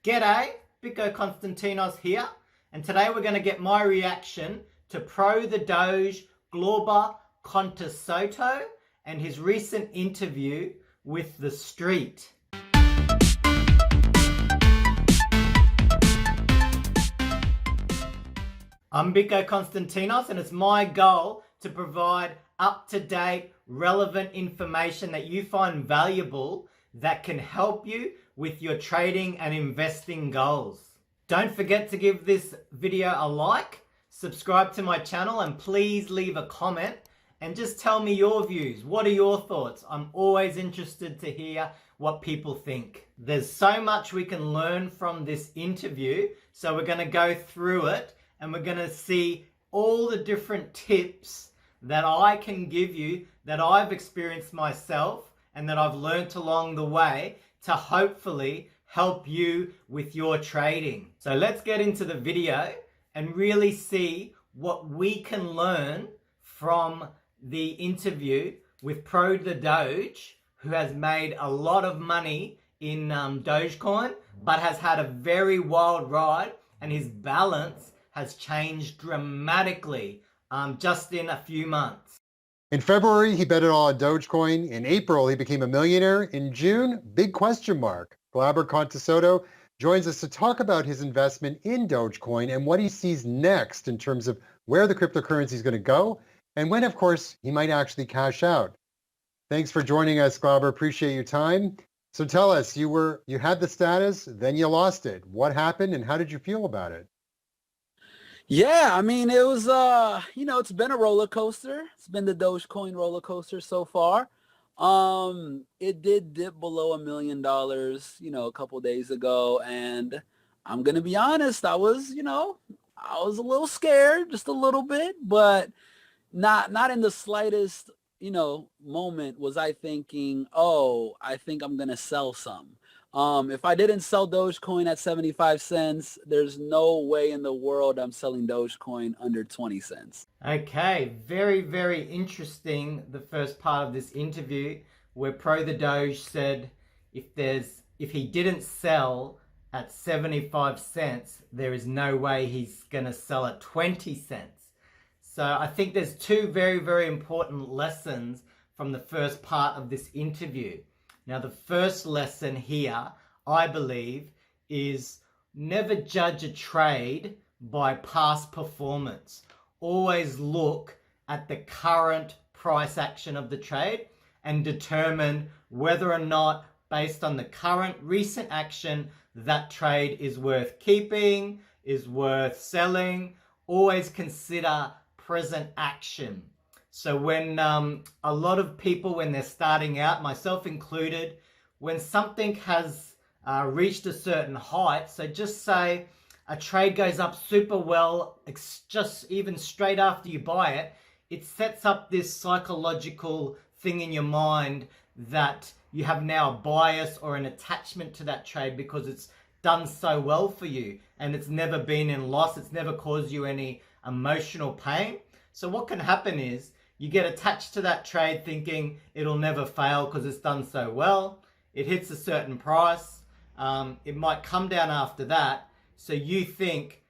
G'day, Bico Konstantinos here, and today we're going to get my reaction to Pro The Doge Glauber Contessota and his recent interview with The Street. I'm Bico Konstantinos, and it's my goal to provide up-to-date, relevant information that you find valuable that can help you with your trading and investing goals. Don't forget to give this video a like, subscribe to my channel, and please leave a comment and just tell me your views. What are your thoughts? I'm always interested to hear what people think. There's so much we can learn from this interview, so we're going to go through it and we're going to see all the different tips that I can give you that I've experienced myself and that I've learnt along the way to hopefully help you with your trading. So let's get into the video and really see what we can learn from the interview with Pro The Doge, who has made a lot of money in Dogecoin, but has had a very wild ride, and his balance has changed dramatically just in a few months. In February, he bet it all on Dogecoin. In April, he became a millionaire. In June, big question mark. Glauber Contessota joins us to talk about his investment in Dogecoin and what he sees next in terms of where the cryptocurrency is going to go and when, of course, he might actually cash out. Thanks for joining us, Glauber. Appreciate your time. So tell us, you had the status, then you lost it. What happened and how did you feel about it? Yeah, I mean, it was, it's been a roller coaster. It's been the Dogecoin roller coaster so far. It did dip below $1 million, a couple days ago. And I'm going to be honest, I was a little scared, just a little bit, but not in the slightest, moment was I thinking, oh, I think I'm going to sell some. If I didn't sell Dogecoin at 75 cents, there's no way in the world I'm selling Dogecoin under 20 cents. Okay, very, very interesting, the first part of this interview where Pro The Doge said if he didn't sell at 75 cents, there is no way he's going to sell at 20 cents. So I think there's two very, very important lessons from the first part of this interview. Now, the first lesson here, I believe, is never judge a trade by past performance. Always look at the current price action of the trade and determine whether or not, based on the current recent action, that trade is worth keeping, is worth selling. Always consider present action. So when a lot of people, when they're starting out, myself included, when something has reached a certain height, so just say a trade goes up super well, just even straight after you buy it, it sets up this psychological thing in your mind that you have now a bias or an attachment to that trade because it's done so well for you and it's never been in loss, it's never caused you any emotional pain. So what can happen is you get attached to that trade thinking it'll never fail because it's done so well. It hits a certain price. It might come down after that. So you think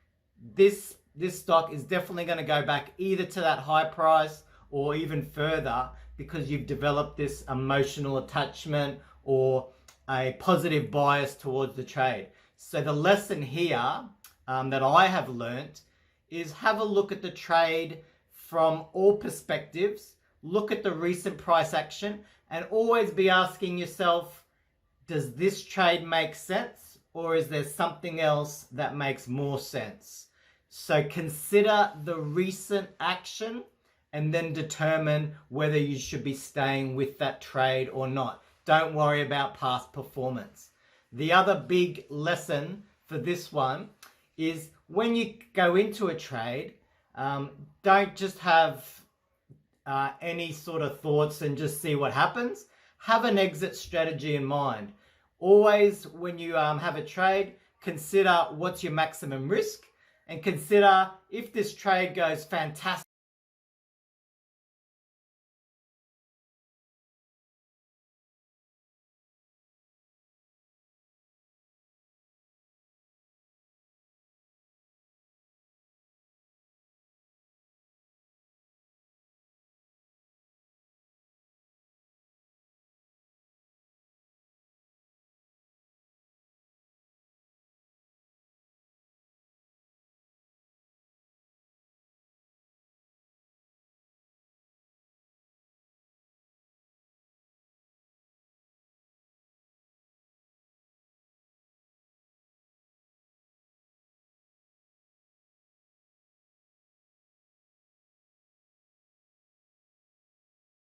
this stock is definitely going to go back either to that high price or even further because you've developed this emotional attachment or a positive bias towards the trade. So the lesson here that I have learnt is have a look at the trade from all perspectives, look at the recent price action, and always be asking yourself, does this trade make sense, or is there something else that makes more sense? So consider the recent action and then determine whether you should be staying with that trade or not. Don't worry about past performance. The other big lesson for this one is when you go into a trade, don't just have any sort of thoughts and just see what happens. Have an exit strategy in mind. Always, when you have a trade, consider what's your maximum risk and consider if this trade goes fantastic.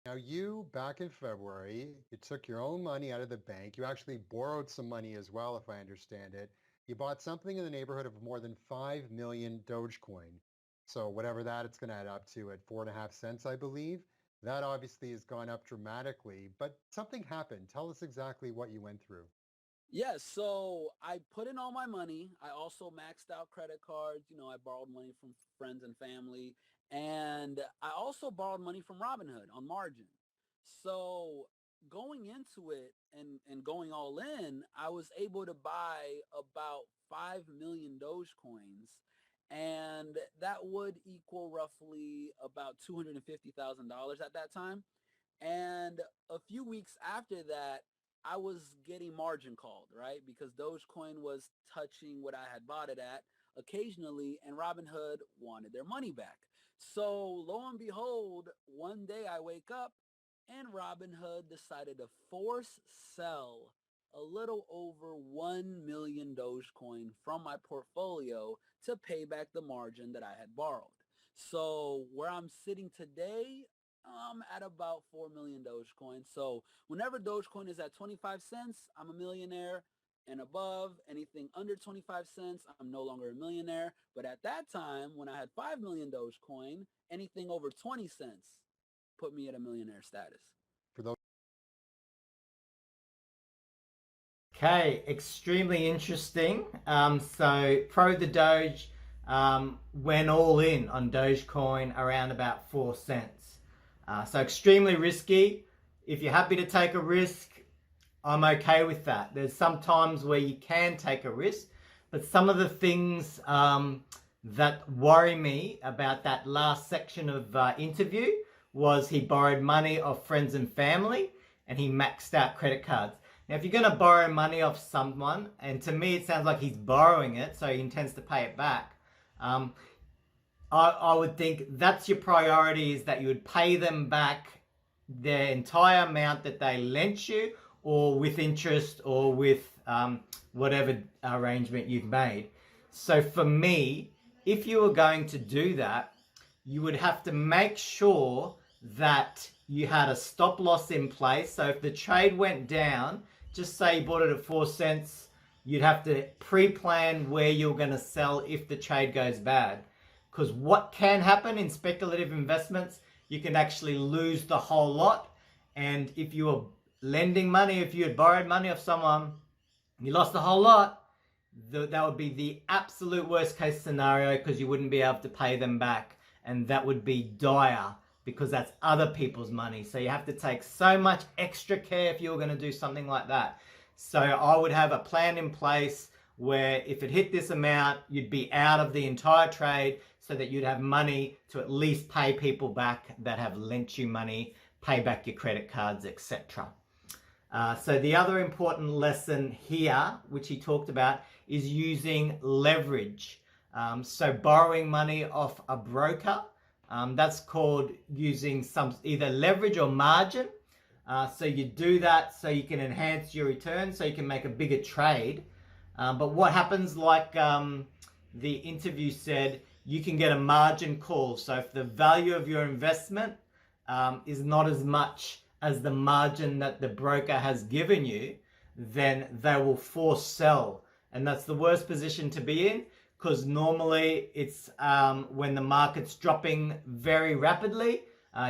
Now, you, back in February, you took your own money out of the bank. You actually borrowed some money as well, if I understand it. You bought something in the neighborhood of more than 5 million Dogecoin. So whatever that it's going to add up to at 4.5 cents, I believe. That obviously has gone up dramatically, but something happened. Tell us exactly what you went through. Yeah, so I put in all my money. I also maxed out credit cards. I borrowed money from friends and family. And I also borrowed money from Robinhood on margin. So going into it and going all in, I was able to buy about 5 million Dogecoins. And that would equal roughly about $250,000 at that time. And a few weeks after that, I was getting margin called, right? Because Dogecoin was touching what I had bought it at occasionally, and Robinhood wanted their money back. So lo and behold, one day I wake up and Robinhood decided to force sell a little over 1 million Dogecoin from my portfolio to pay back the margin that I had borrowed. So where I'm sitting today, I'm at about 4 million Dogecoin. So whenever Dogecoin is at 25 cents, I'm a millionaire. And above, anything under 25 cents, I'm no longer a millionaire. But at that time, when I had 5 million Dogecoin, anything over 20 cents put me at a millionaire status. For those Okay, extremely interesting. So Pro The Doge went all in on Dogecoin around about 4 cents. So extremely risky. If you're happy to take a risk, I'm okay with that. There's some times where you can take a risk, but some of the things that worry me about that last section of interview was he borrowed money off friends and family and he maxed out credit cards. Now, if you're going to borrow money off someone, and to me it sounds like he's borrowing it, so he intends to pay it back, I would think that's your priority, is that you would pay them back the entire amount that they lent you, or with interest, or with whatever arrangement you've made. So for me, if you were going to do that, you would have to make sure that you had a stop loss in place. So if the trade went down, just say you bought it at 4 cents, you'd have to pre-plan where you're going to sell if the trade goes bad. Because what can happen in speculative investments, you can actually lose the whole lot. And if you were lending money, if you had borrowed money off someone, you lost the whole lot, that would be the absolute worst case scenario, because you wouldn't be able to pay them back. And that would be dire, because that's other people's money. So you have to take so much extra care if you're going to do something like that. So I would have a plan in place where if it hit this amount, you'd be out of the entire trade, so that you'd have money to at least pay people back that have lent you money, pay back your credit cards, etc. So the other important lesson here, which he talked about, is using leverage. So borrowing money off a broker, that's called using some either leverage or margin. So you do that so you can enhance your return, so you can make a bigger trade. But what happens, like the interview said, you can get a margin call. So if the value of your investment is not as much as the margin that the broker has given you, then they will force sell. And that's the worst position to be in, because normally it's when the market's dropping very rapidly,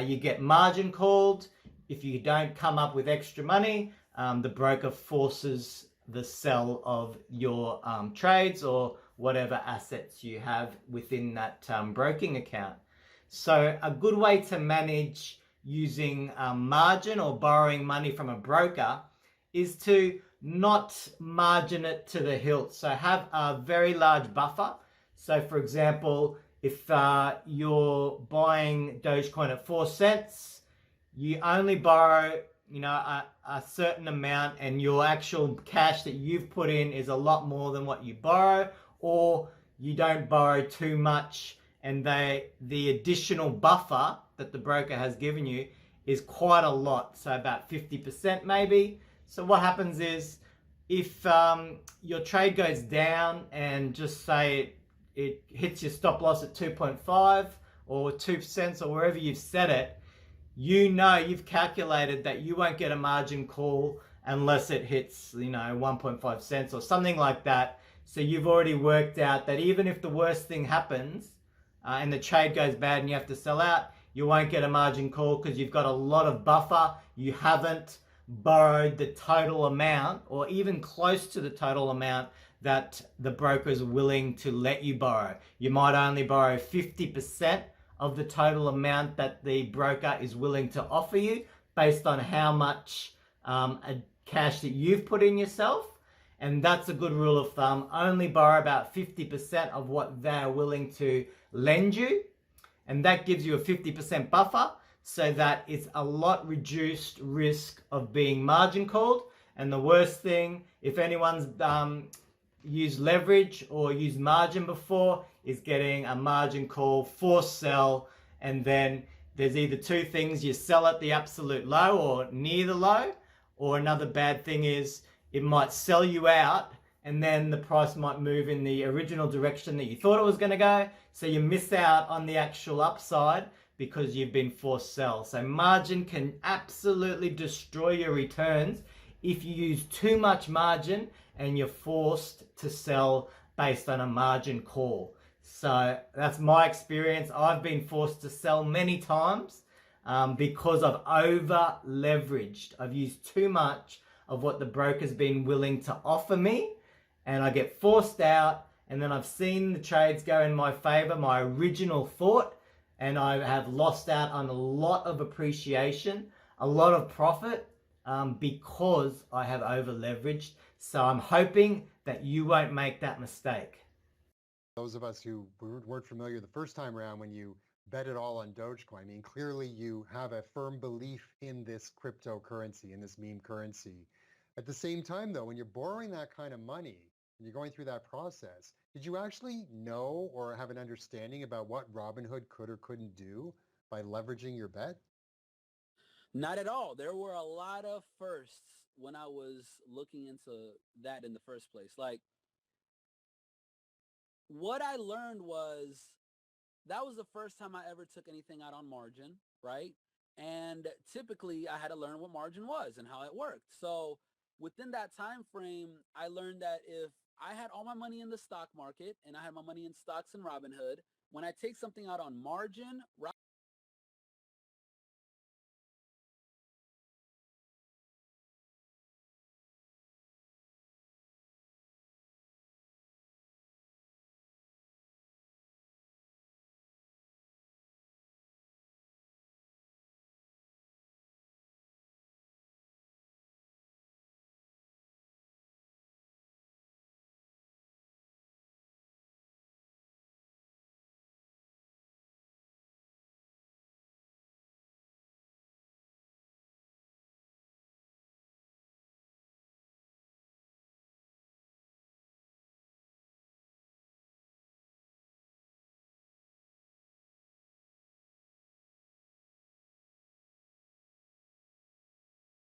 you get margin called. If you don't come up with extra money, the broker forces the sell of your trades or whatever assets you have within that broking account. So a good way to manage using margin or borrowing money from a broker is to not margin it to the hilt. So have a very large buffer. So for example, if you're buying Dogecoin at 4 cents, you only borrow a certain amount, and your actual cash that you've put in is a lot more than what you borrow, or you don't borrow too much, and the additional buffer that the broker has given you is quite a lot, so about 50% maybe. So what happens is, if your trade goes down and just say it hits your stop loss at 2.5 or 2 cents or wherever you've set it, you know, you've calculated that you won't get a margin call unless it hits, 1.5 cents or something like that. So you've already worked out that even if the worst thing happens and the trade goes bad and you have to sell out, you won't get a margin call because you've got a lot of buffer. You haven't borrowed the total amount or even close to the total amount that the broker is willing to let you borrow. You might only borrow 50% of the total amount that the broker is willing to offer you based on how much cash that you've put in yourself. And that's a good rule of thumb. Only borrow about 50% of what they're willing to lend you. And that gives you a 50% buffer so that it's a lot reduced risk of being margin called. And the worst thing, if anyone's used leverage or used margin before, is getting a margin call, forced sell, and then there's either two things: you sell at the absolute low or near the low, or another bad thing is it might sell you out and then the price might move in the original direction that you thought it was going to go, so you miss out on the actual upside because you've been forced sell. So margin can absolutely destroy your returns if you use too much margin and you're forced to sell based on a margin call. So that's my experience. I've been forced to sell many times because I've over leveraged. I've used too much of what the broker's been willing to offer me, and I get forced out, and then I've seen the trades go in my favor, my original thought, and I have lost out on a lot of appreciation, a lot of profit, because I have over leveraged. So I'm hoping that you won't make that mistake. Those of us who weren't familiar the first time around when you bet it all on Dogecoin, I mean, clearly you have a firm belief in this cryptocurrency, in this meme currency. At the same time, though, when you're borrowing that kind of money and you're going through that process, did you actually know or have an understanding about what Robinhood could or couldn't do by leveraging your bet? Not at all. There were a lot of firsts when I was looking into that in the first place. Like, what I learned was that was the first time I ever took anything out on margin, right? And typically I had to learn what margin was and how it worked. So within that time frame, I learned that if I had all my money in the stock market and I had my money in stocks and Robinhood, when I take something out on margin,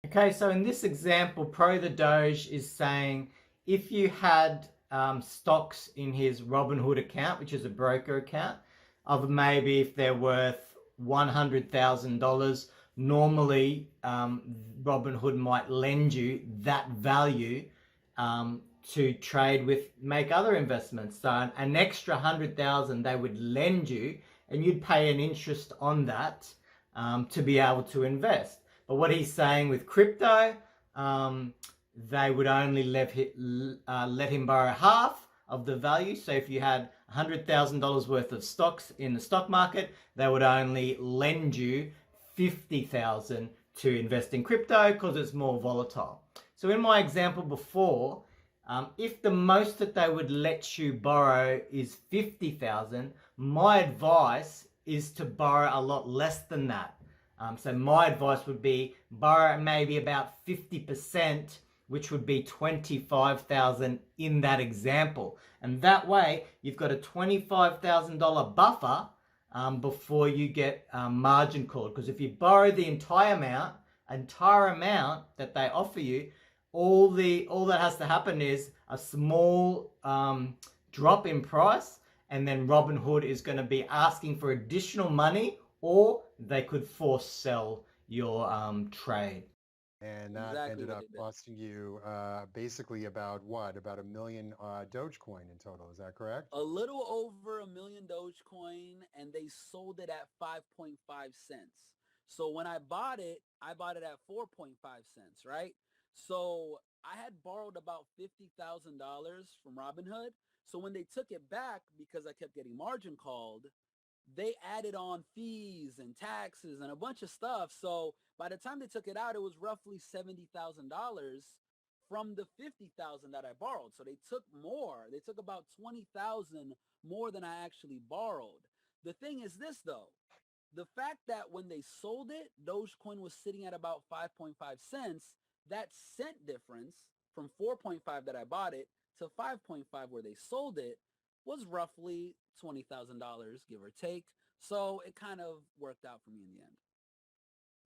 Okay, so in this example, Pro The Doge is saying if you had stocks in his Robinhood account, which is a broker account, of maybe if they're worth $100,000, normally Robinhood might lend you that value to trade with, make other investments. So an extra 100,000 they would lend you, and you'd pay an interest on that to be able to invest. But what he's saying with crypto, they would only let him borrow half of the value. So if you had $100,000 worth of stocks in the stock market, they would only lend you $50,000 to invest in crypto because it's more volatile. So in my example before, if the most that they would let you borrow is $50,000, my advice is to borrow a lot less than that. So my advice would be borrow maybe about 50%, which would be $25,000 in that example. And that way you've got a $25,000 buffer before you get margin called. Because if you borrow the entire amount that they offer you, all that has to happen is a small drop in price, and then Robinhood is going to be asking for additional money or they could force sell your trade. And that Exactly ended what up they did. costing you basically about what? About 1 million Dogecoin in total. Is that correct? A little over 1 million Dogecoin, and they sold it at 5.5 cents. So when I bought it at 4.5 cents, right? So I had borrowed about $50,000 from Robinhood. So when they took it back, because I kept getting margin called, they added on fees and taxes and a bunch of stuff. So by the time they took it out, it was roughly $70,000 from the 50,000 that I borrowed. So they took more. They took about 20,000 more than I actually borrowed. The thing is this though, the fact that when they sold it, Dogecoin was sitting at about 5.5 cents, that cent difference from 4.5 that I bought it to 5.5 where they sold it was roughly $20,000, give or take. So it kind of worked out for me in the end.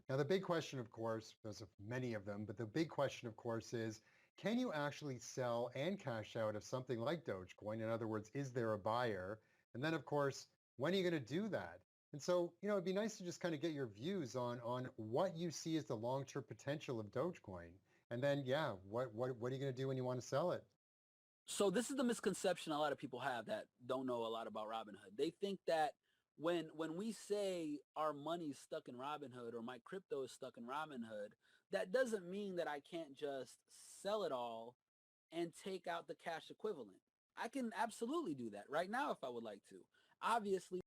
Now, the big question, of course, there's many of them, but the big question, of course, is can you actually sell and cash out of something like Dogecoin? In other words, is there a buyer? And then, of course, when are you going to do that? And so, it'd be nice to just kind of get your views on what you see as the long-term potential of Dogecoin. And then, yeah, what are you going to do when you want to sell it? So this is the misconception a lot of people have that don't know a lot about Robinhood. They think that when we say our money's stuck in Robinhood or my crypto is stuck in Robinhood, that doesn't mean that I can't just sell it all and take out the cash equivalent. I can absolutely do that right now if I would like to. Obviously,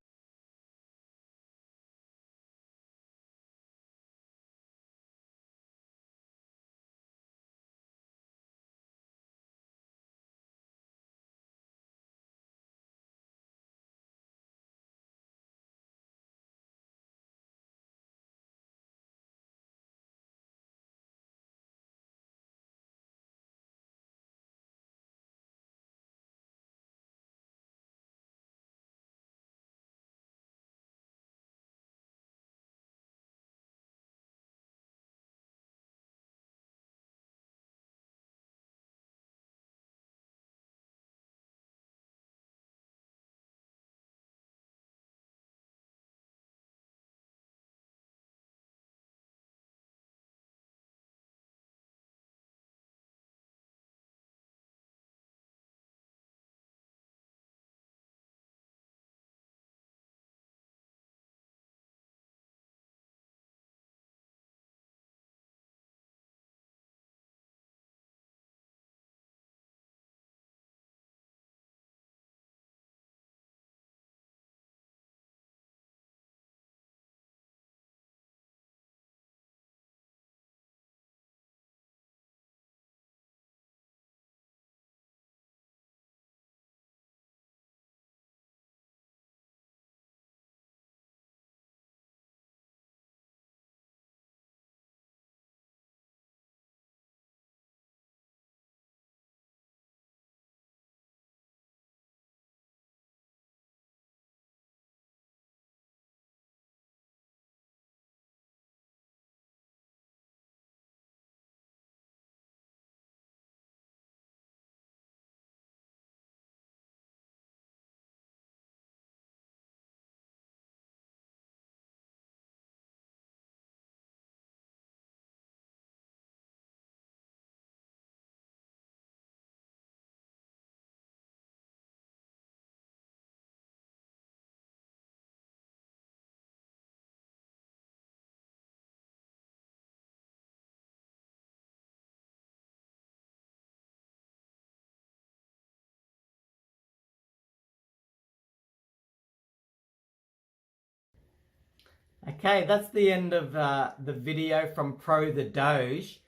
Okay, that's the end of the video from Pro The Doge.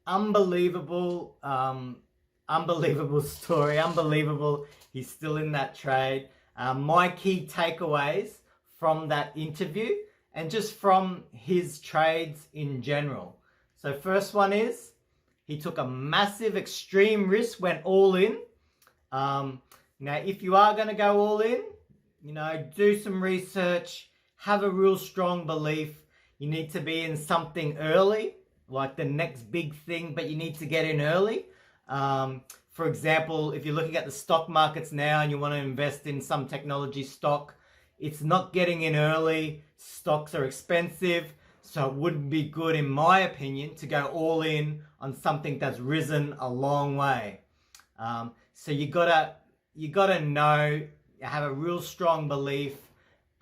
Unbelievable, unbelievable story, unbelievable. He's still in that trade. My key takeaways from that interview and just from his trades in general. So first one is he took a massive extreme risk, went all in. Now, if you are going to go all in, do some research, have a real strong belief. You need to be in something early, like the next big thing, but you need to get in early. For example, if you're looking at the stock markets now and you want to invest in some technology stock, It's not getting in early. Stocks are expensive. So it wouldn't be good, in my opinion, to go all in on something that's risen a long way. So you gotta know, have a real strong belief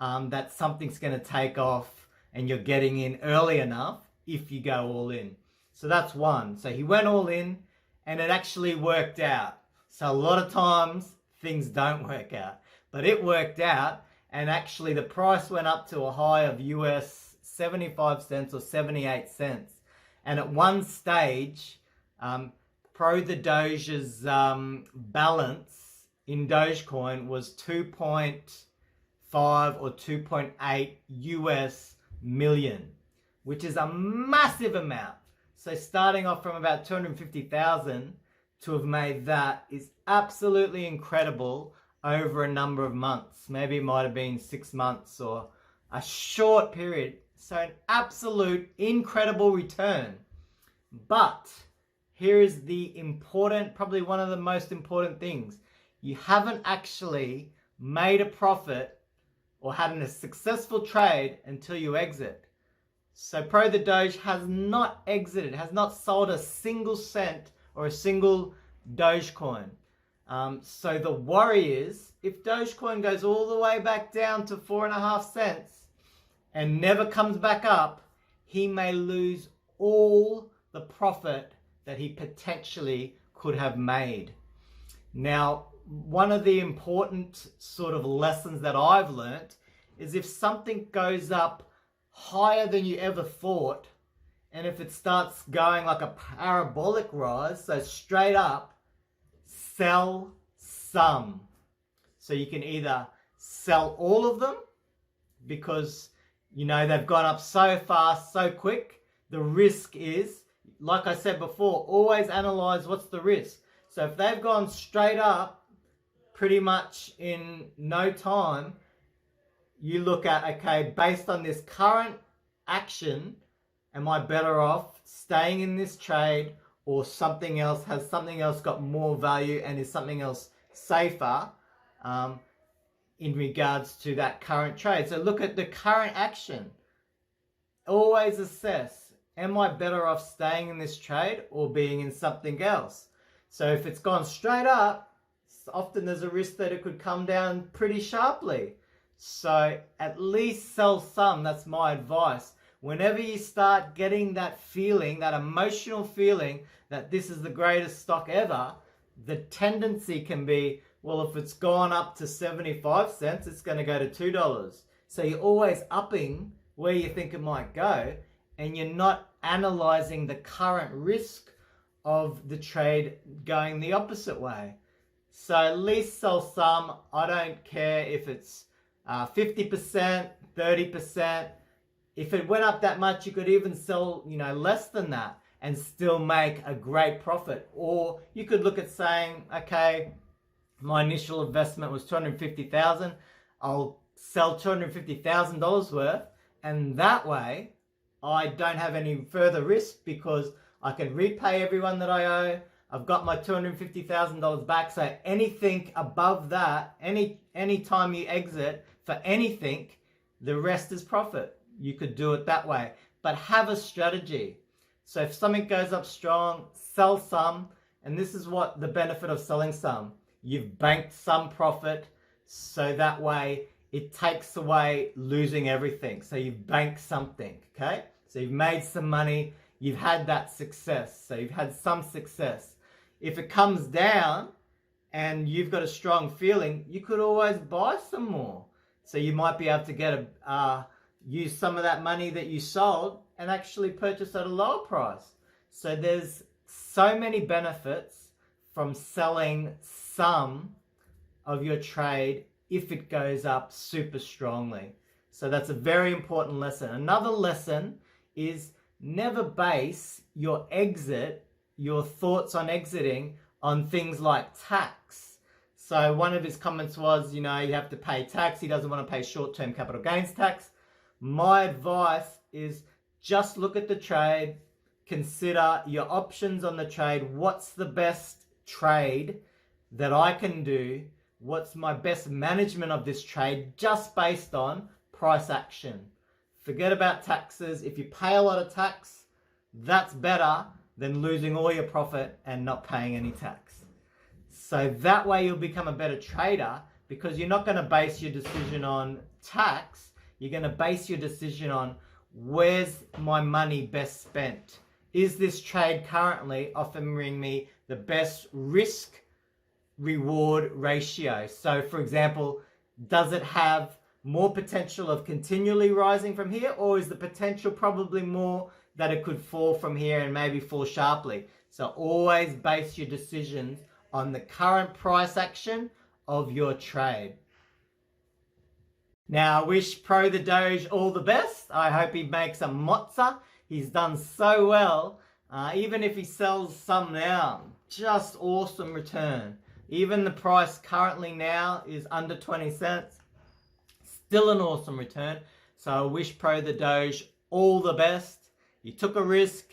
that something's going to take off and you're getting in early enough if you go all in. So that's one. So he went all in and it actually worked out. So a lot of times things don't work out, but it worked out, and actually the price went up to a high of US 75 cents or 78 cents. And at one stage, Pro The Doge's balance in Dogecoin was 2.5 or 2.8 US million, which is a massive amount. So starting off from about 250,000 to have made that is absolutely incredible over a number of months. Maybe it might have been 6 months or a short period. So an absolute incredible return. But here is the important, probably one of the most important things. You haven't actually made a profit or had a successful trade until you exit. So Pro The Doge has not exited, has not sold a single cent or a single Dogecoin. So the worry is, if Dogecoin goes all the way back down to 4.5 cents and never comes back up, he may lose all the profit that he potentially could have made. Now, one of the important sort of lessons that I've learned is if something goes up higher than you ever thought, and if it starts going like a parabolic rise, so straight up, sell some. So you can either sell all of them because you know they've gone up so fast, so quick. The risk is, like I said before, always analyze what's the risk. So if they've gone straight up pretty much in no time, you look at, okay, based on this current action, am I better off staying in this trade or something else? Has something else got more value and is something else safer in regards to that current trade? So look at the current action. Always assess, am I better off staying in this trade or being in something else? So if it's gone straight up, often there's a risk that it could come down pretty sharply. So at least sell some. That's my advice. Whenever you start getting that feeling, that emotional feeling that this is the greatest stock ever, the tendency can be, well, if it's gone up to 75 cents, it's going to go to $2. So you're always upping where you think it might go, and you're not analyzing the current risk of the trade going the opposite way. So at least sell some. I don't care if it's 50%, 30%. If it went up that much, you could even sell, less than that and still make a great profit. Or you could look at saying, okay, my initial investment was $250,000. I'll sell $250,000 worth, and that way I don't have any further risk because I can repay everyone that I owe. I've got my $250,000 back. So anything above that, any time you exit for anything, the rest is profit. You could do it that way, but have a strategy. So if something goes up strong, sell some. And this is what the benefit of selling some. You've banked some profit, so that way it takes away losing everything. So you've banked something, okay? So you've made some money, you've had that success. So you've had some success. If it comes down and you've got a strong feeling, you could always buy some more. So you might be able to get use some of that money that you sold and actually purchase at a lower price. So there's so many benefits from selling some of your trade if it goes up super strongly. So that's a very important lesson. Another lesson is never base your exit, your thoughts on exiting, on things like tax. So one of his comments was, you have to pay tax. He doesn't want to pay short-term capital gains tax. My advice is just look at the trade, consider your options on the trade. What's the best trade that I can do what's my best management of this trade just based on price action. Forget about taxes. If you pay a lot of tax, that's better than losing all your profit and not paying any tax. So that way you'll become a better trader, because you're not going to base your decision on tax. You're going to base your decision on, where's my money best spent? Is this trade currently offering me the best risk reward ratio? So for example, does it have more potential of continually rising from here, or is the potential probably more that it could fall from here and maybe fall sharply? So always base your decisions on the current price action of your trade. Now, I wish Pro The Doge all the best. I hope he makes a mozza. He's done so well. Even if he sells some now, just awesome return. Even the price currently now is under 20 cents. Still an awesome return. So I wish Pro The Doge all the best. He took a risk.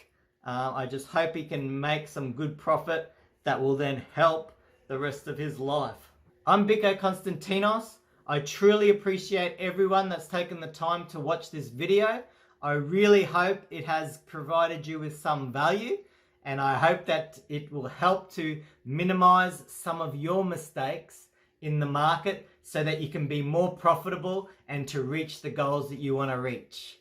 I just hope he can make some good profit that will then help the rest of his life. I'm Biko Konstantinos. I truly appreciate everyone that's taken the time to watch this video. I really hope it has provided you with some value, and I hope that it will help to minimize some of your mistakes in the market so that you can be more profitable and to reach the goals that you want to reach.